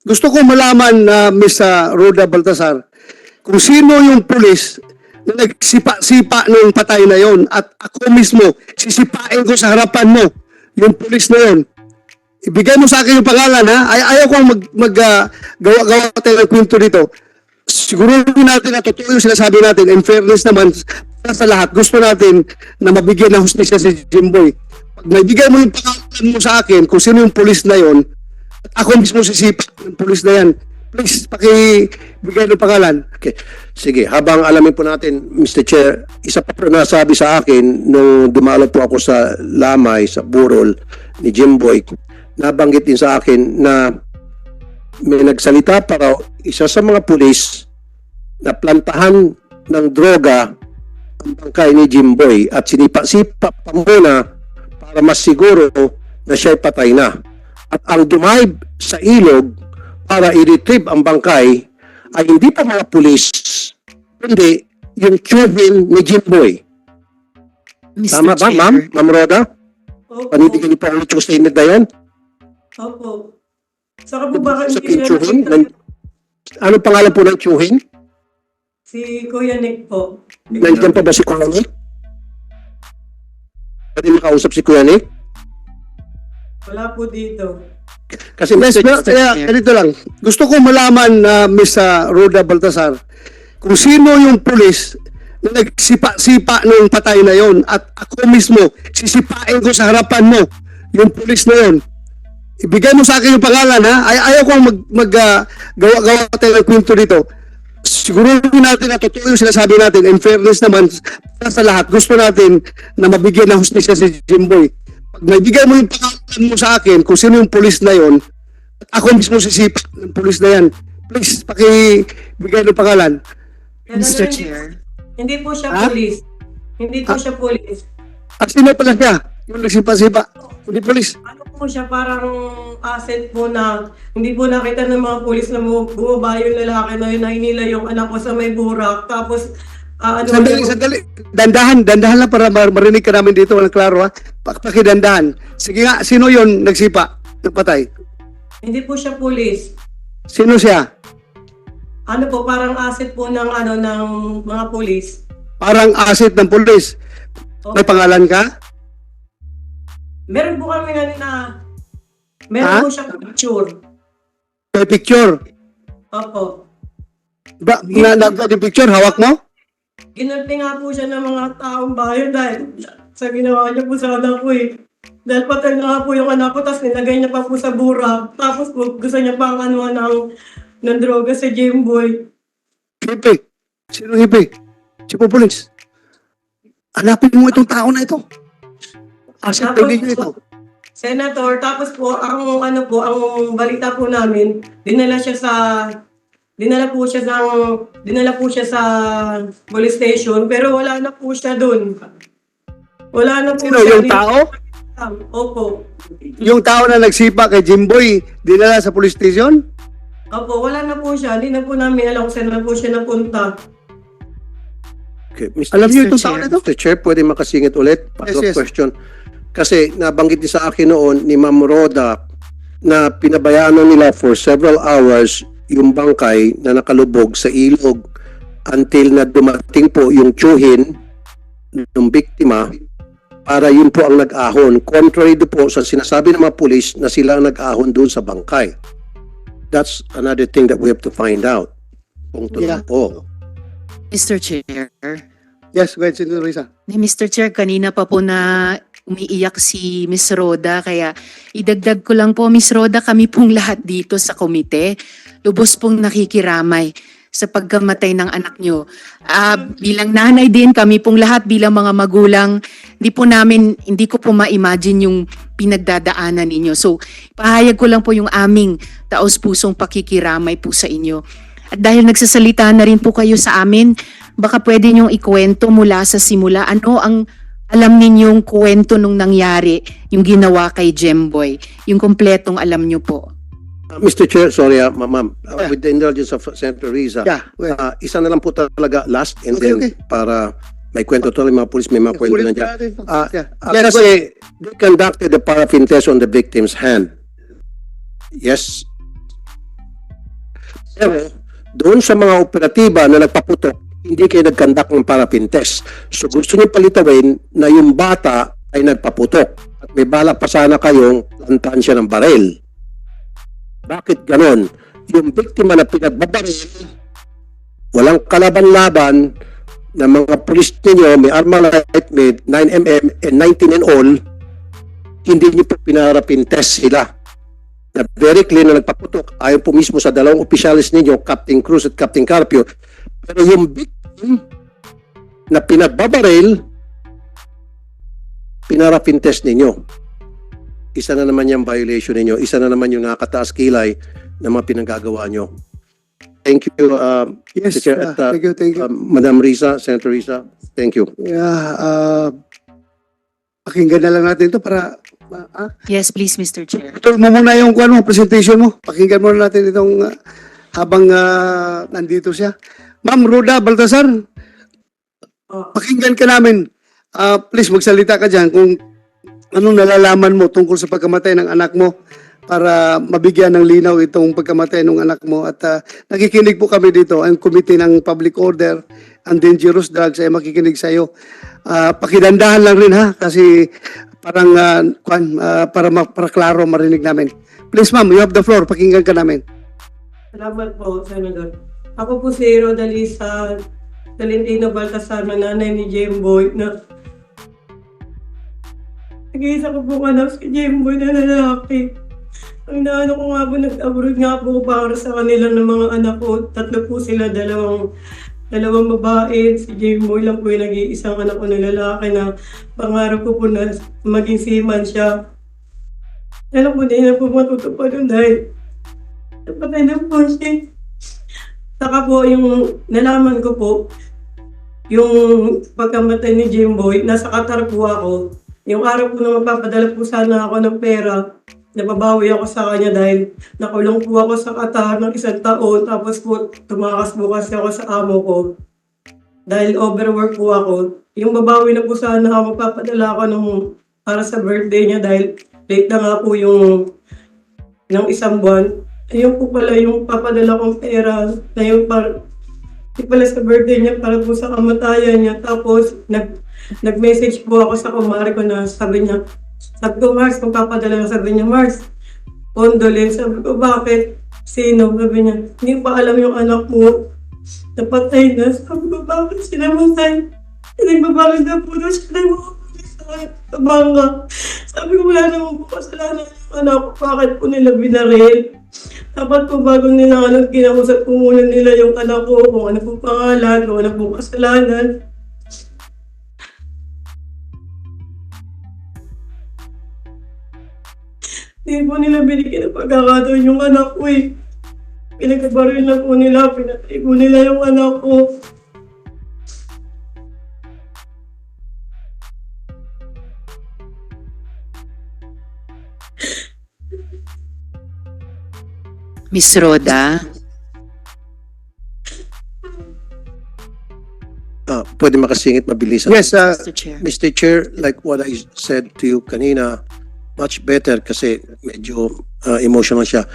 Gusto ko malaman na Miss Rhoda Baltasar, kung sino yung pulis na nagsipa-sipa nung patay na yon at ako mismo, sisipain ko sa harapan mo yung pulis na yon. Ibigay mo sa akin yung pangalan, ha? Ayaw kong gawa tayo ng kwento dito. Siguruhin natin na totoo yung sinasabi natin. In fairness naman, sa lahat, gusto natin na mabigyan ng hustisya si Jimboy. Pag naibigay mo yung pangalan mo sa akin, kung sino yung pulis na yon, at ako mismo sisipa ng pulis na yan, please, pakibigay ng pangalan. Okay. Sige, habang alamin po natin, Mr. Chair, isa pa po nasabi sa akin nung dumalo po ako sa Lamay, sa Burol ni Jimboy, nabanggit din sa akin na may nagsalita para isa sa mga pulis na plantahan ng droga ang bangkay ni Jimboy at sinipa-sipa pa muna para mas siguro na siya'y patay na. At ang dumayb sa ilog para i-retrieve ang bangkay ay hindi pa mga pulis, kundi yung tsuhin ni Jimboy. Mr. Tama ba, Chair? ma'am? Ma'am Rhoda? Opo. Panitigyan niyo pa ulit yung statement na yan? Opo. Saka po baka Sa hindi tsuhin? siya Anong pangalan po ng tsuhin? si Kuya Nick po. Nandiyan pa ba si Kuya Nick? Pwede makausap si Kuya Nick? Wala po dito. Kasi Yes, Mr. kaya ganito lang. Gusto ko malaman na Miss Rhoda Baltasar, kung sino yung pulis na nagsipa-sipa nung patay na yon at ako mismo, sisipain ko sa harapan mo yung pulis na yon. Ibigay mo sa akin yung pangalan, ha? Ayaw kong gawa tayo ng kwento dito. Siguruhin natin na totoo yung sinasabi natin. In fairness naman, sa lahat, gusto natin na mabigyan ng hustisya si Jimboy. Pag naibigay mo yung pangalan mo sa akin, kung sino yung pulis na yon, at ako mismo sisipa ng pulis na yan, please, pakibigay ng pangalan. Mr. Chair. Hindi po siya Ha? police. Hindi po siya police. At sino pala siya? Yung nagsipa-sipa. Hindi pulis. Ano po siya, parang asset po na hindi po nakita ng mga pulis na bumaba yung lalaki na yun, na hinila yung anak ko sa may burak. Tapos, Sandali. Dandahan lang para marinig ka namin dito. Walang klaro, ha? Pakidandahan. Sige nga, sino yon nagsipa? Nagpatay? Hindi po siya police. Sino siya? Ano po, parang asset po ng ng mga pulis. Parang asset ng pulis. May pangalan ka? Meron po kami Ha? meron po siyang picture. May picture. Opo. Ba, yung picture, hawak mo? Ginulpi nga po siya ng mga taong bayan dahil sa ginawa niya po sa anak ko eh. Dahil patay na nga po yung anak ko, tapos nilagay niya pa po sa burak. Tapos po, gusto niya pang ng droga sa Jimboy. Hipi. Sino hipi? Si pulis. Hanapin mo itong tao na ito. Asset Tapos ng ninyo ito. Senator, tapos po, ang balita po namin, dinala po siya sa police station, pero wala na po siya doon. Wala na po Sino, siya. yung tao? Opo. Yung tao na nagsipa kay Jimboy, dinala sa police station? Opo, wala na po siya. Hindi na po namin alam kung saan na po siya napunta. Okay, Mr. Alam niyo Mr. itong tao Chair. na ito? Mr. Chair, pwede makasingit ulit? Follow-up Yes. question. Kasi nabanggit din sa akin noon ni Ma'am Rhoda na pinabayaan na nila for several hours yung bangkay na nakalubog sa ilog until na dumating po yung tsuhin ng biktima para yun po ang nag-ahon. Contrary do po sa sinasabi ng mga pulis na sila ang nag-ahon doon sa bangkay. That's another thing that we have to find out. Kung totoo Yeah. po. Mr. Chair. Yes, go ahead, Senator Risa. Mr. Chair, kanina pa po na umiiyak si Miss Rhoda, kaya idagdag ko lang po, Miss Rhoda, kami pong lahat dito sa komite, lubos pong nakikiramay sa pagkamatay ng anak nyo. Bilang nanay din, kami pong lahat bilang mga magulang, hindi ko po ma-imagine yung pinagdadaanan ninyo. So, pahayag ko lang po yung aming taos-pusong pakikiramay po sa inyo. At dahil nagsasalita na rin po kayo sa amin, baka pwede nyong ikwento mula sa simula, ano ang alam ninyong kwento nung nangyari, yung ginawa kay Jimboy, yung kompletong alam nyo po. Mr. Chair, sorry ma'am. With the indulgence of Senator Riza, Yeah, go ahead. isa na lang po talaga last and Okay, then okay. para may kwento to mga pulis, may mga kwento na dyan. Yeah. Kasi they conducted the paraffin test on the victim's hand. Yes? Pero doon sa mga operatiba na nagpaputok, hindi kayo nagkandak ng paraffin test. So gusto niyo palitawin na yung bata ay nagpaputok at may balak pa sana kayong lantaan siya ng baril. Bakit ganon? Yung biktima na pinagbabaril, walang kalaban-laban na mga pulis ninyo, may Armalite, may 9mm and 19 and all, hindi niyo po pinarapin test sila. Na very clear na nagpaputok, ayon po mismo sa dalawang opisyalis ninyo, Captain Cruz at Captain Carpio. Pero yung victim na pinagbabaril, pinarapin test ninyo. Isa na naman yung violation ninyo, isa na naman yung nakataas kilay na mga pinagagawa nyo. Thank you, Yes, Mr. Chair, at, thank you. Madam Risa, Senator Risa. Thank you. Yeah, pakinggan na lang natin ito para Yes, please, Mr. Chair. ito mo muna yung presentation mo. Pakinggan muna natin itong habang nandito siya. Ma'am Roda Baltasar, pakinggan ka namin. Please magsalita ka dyan kung anong nalalaman mo tungkol sa pagkamatay ng anak mo para mabigyan ng linaw itong pagkamatay ng anak mo. At nakikinig po kami dito, ang Committee ng Public Order and Dangerous Drugs ay makikinig sa iyo. Pakidandahan lang rin ha, kasi parang para klaro marinig namin. Please ma'am, you have the floor. Pakinggan ka namin. Salamat po, Senador. Ako po si Rodalisa Valentino Baltasar, na nanay ni Jemboy, na nag-iisa ko po anak si Jemboy na lalaki. Ang naano ko nga po, nag-abroad nga po para sa kanila ng mga anak ko. Tatlo po sila, dalawang babae. Si Jemboy lang po yung nag-iisang anak ko na lalaki na pangarap ko po na maging seaman siya. Alam po, hindi na po matutupad yun dahil napatay na po siya. Saka po yung nalaman ko po, yung pagkamatay ni Jemboy, nasa Qatar po ako. Yung araw po na magpapadala po sana ako ng pera, nababawi ako sa kanya dahil nakulong po ako sa Qatar ng 1 taon. Tapos po, tumakas po kasi ako sa amo ko. Dahil overwork po ako. Yung babawi na po sana ako, magpapadala ako para sa birthday niya dahil late na nga po yung ng 1 buwan. Ayun po pala yung papadala kong pera na yung pala sa birthday niya para po sa kamatayan niya. Tapos nag-message po ako sa kumare ko na sabi ko, Mars, magpapadala na. Sabi niya, Mars, condolence. Sabi ko, bakit? Sino? Sabi niya, hindi pa alam yung anak mo. Napatay na. Sabi ko, bakit sinamatay? Nagbabalik na po na siya ng mga pulis sa bangka. Sabi ko, wala naman po kasalanan yung anak ko. Bakit po nila binaril? Dapat po bago nila kinausap po muna nila yung anak ko, kung ano pong pangalan, kung ano pong kasalanan. Hindi po nila binigyan ng pagkakataon yung anak ko eh. Pinagkabaril na po nila, pinatay po nila yung anak ko. Miss Roda. Pwede makasingit mabilisan. Yes, Mr. Chair. Mr. Chair, like what I said to you kanina, much better kasi medyo emotional siya.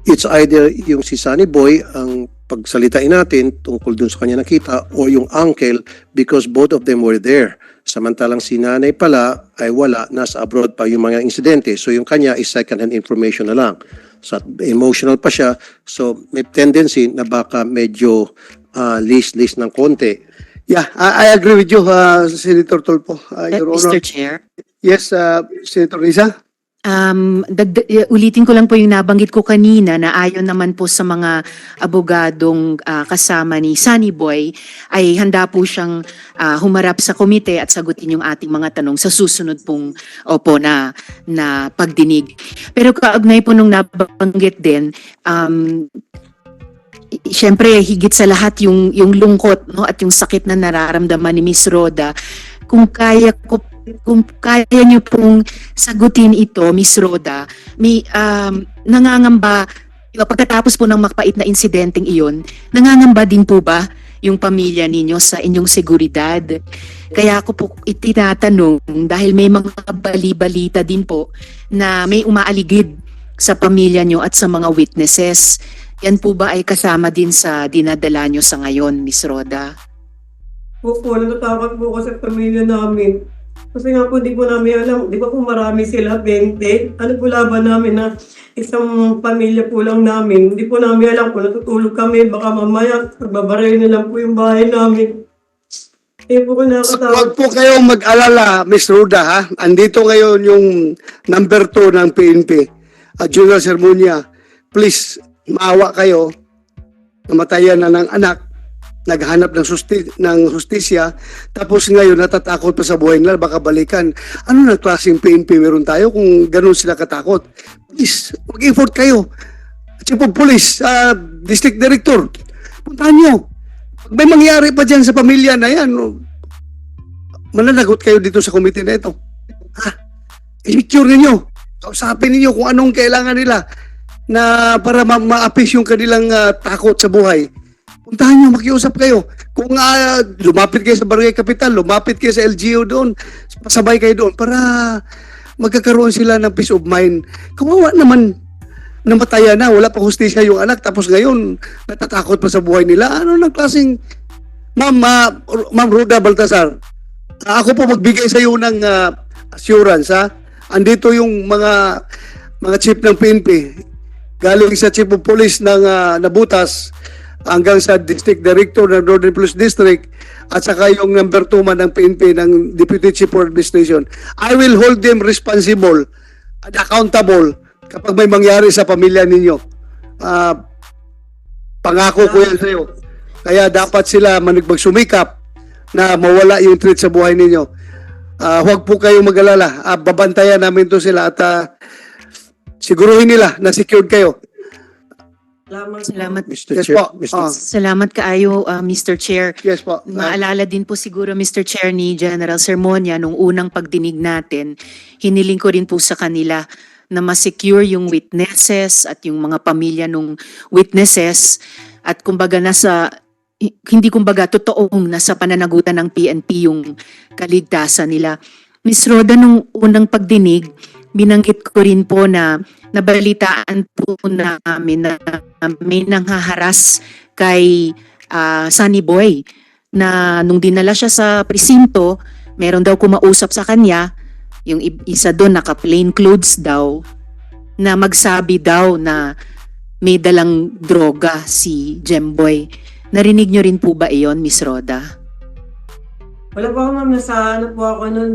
It's either yung si Sunny Boy ang pagsalitain natin tungkol dun sa kanya nakita or yung uncle because both of them were there. Samantalang si nanay pala ay wala, nasa abroad pa yung mga insidente. So yung kanya is second-hand information na lang. So emotional pa siya. So may tendency na baka medyo list ng konti. yeah, I agree with you, Senator Tulfo. Your Honor. Mr. Chair. Yes, Senator Risa. Ulitin ko lang po yung nabanggit ko kanina na ayon naman po sa mga abogadong kasama ni Sunny Boy ay handa po siyang humarap sa komite at sagutin yung ating mga tanong sa susunod pong na pagdinig. Pero kaugnay po nung nabanggit din, syempre higit sa lahat yung lungkot, no, at yung sakit na nararamdaman ni Miss Roda. Kung kaya niyo pong sagutin ito, Miss Roda, may nangangamba, pagkatapos po ng makpait na insidenteng iyon, nangangamba din po ba yung pamilya ninyo sa inyong seguridad? Kaya ako po itinatanong dahil may mga bali-balita din po na may umaaligid sa pamilya nyo at sa mga witnesses Yan po ba ay kasama din sa dinadala nyo sa ngayon, Miss Roda? Opo, natatakot po ako sa pamilya namin. Kasi nga po, di po namin alam, di ba po marami sila, 20? Ano po laban namin na isang pamilya po lang namin. Di po namin alam kung natutulog kami, baka mamaya, pagbabaray na lang po yung bahay namin. Eh po ko nakatakot. Huwag po kayong mag-alala, Miss Ruda, ha? Andito ngayon yung number 2 ng PNP, General Sermonia. Please, maawa kayo. Namatayan na ng anak, naghanap ng justisya, tapos ngayon natatakot pa sa buhay nila, baka balikan. Ano na klaseng PNP meron tayo kung ganun sila katakot? Please, mag-effort kayo. Chief of Police, District Director, puntahan nyo. Pag may mangyari pa dyan sa pamilya na yan, mananagot kayo dito sa committee na ito. I-secure ninyo. Kausapin ninyo kung anong kailangan nila na para ma-appease yung kanilang takot sa buhay. Puntahan nyo, makiusap kayo. Kung lumapit kayo sa Barangay Capital, lumapit kayo sa LGU doon, pasabay kayo doon para magkakaroon sila ng peace of mind. Kawawa naman, namatayan na, wala pa hustisya yung anak, tapos ngayon, natatakot pa sa buhay nila. Ano ng klaseng, Ma'am Roda Baltasar, ako po magbigay sa iyo ng assurance, ha? Andito yung mga chief ng PNP, galing sa Chief of Police ng Nabutas, hanggang sa District Director ng Northern Police District, at saka yung number 2 man ng PNP ng Deputy Chief of Administration. I will hold them responsible and accountable kapag may mangyari sa pamilya ninyo. Pangako ko yan sa iyo. Kaya dapat sila magsumikap na mawala yung threat sa buhay ninyo. Huwag po kayong mag-alala. Babantayan namin to sila at siguruhin nila na secured kayo. Salamat. Mr. Yes Chair, po. Salamat kaayo, Mr. Chair. Yes po. Maalala din po siguro, Mr. Chair, ni General Sermonia, nung unang pagdinig natin, hiniling ko rin po sa kanila na ma-secure yung witnesses at yung mga pamilya ng witnesses at kumbaga hindi kumbaga totoong nasa pananagutan ng PNP yung kaligtasan nila. Ms. Roda, nung unang pagdinig, binanggit ko rin po na nabalitaan po namin na may nanghaharas kay Sunny Boy na nung dinala siya sa presinto, meron daw kumausap sa kanya, yung isa doon naka plain clothes daw, na magsabi daw na may dalang droga si Jemboy. Narinig nyo rin po ba iyon, Miss Roda? Wala po ako, ma'am. Nasa ano po ako nun.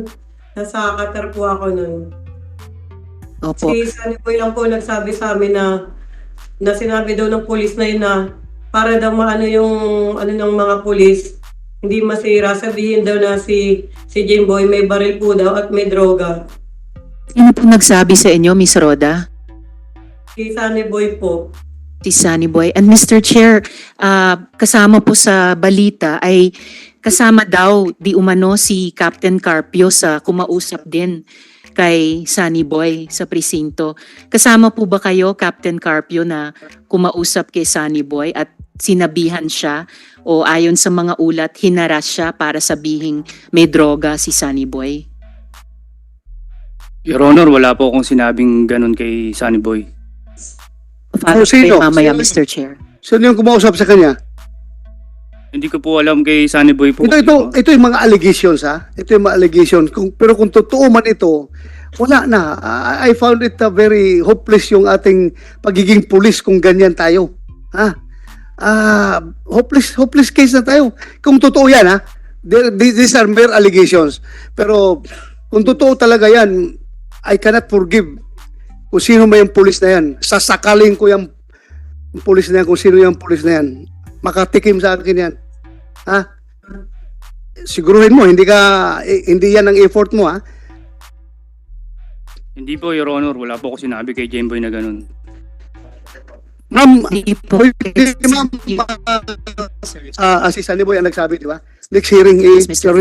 Nasa Qatar po ako nun. Opo. Si Sunny Boy lang po nagsabi sa amin na sinabi daw ng pulis na yun na para daw maano yung ano ng mga pulis, hindi masira. Sabihin daw na si Jimboy may baril po daw at may droga. Sino po nagsabi sa inyo, Miss Roda? Si Sunny Boy po. Si Sunny Boy. And Mr. Chair, kasama po sa balita ay kasama daw di umano si Captain Carpio sa kumausap din kay Sunny Boy sa presinto. Kasama po ba kayo, Captain Carpio, na kumausap kay Sunny Boy at sinabihan siya o ayon sa mga ulat, hinaras siya para sabihing may droga si Sunny Boy? Your Honor, wala po akong sinabing ganun kay Sunny Boy. Follow sino? kayo mamaya, Sino? Mr. Chair. Sino yung kumausap sa kanya? Hindi ko po alam kay Sunny Boy po. Ito yung mga allegations, ha? Ito yung mga allegations. Pero kung totoo man ito, wala na. I found it very hopeless yung ating pagiging pulis kung ganyan tayo. Ha? Hopeless case na tayo. Kung totoo yan, ha? These are mere allegations. Pero kung totoo talaga yan, I cannot forgive kung sino may yung pulis na yan. Sasakalin ko yung pulis na yan kung sino yung pulis na yan. Makatikim sa akin yan. Ha? Siguruhin mo, hindi yan ang effort mo, ha? Hindi po, Your Honor. Wala po ako sinabi kay Jemboy na ganun. Ma'am, Hindi po. ma'am, si Sunny Boy ang nagsabi, di ba? Next hearing, Yes, Mr.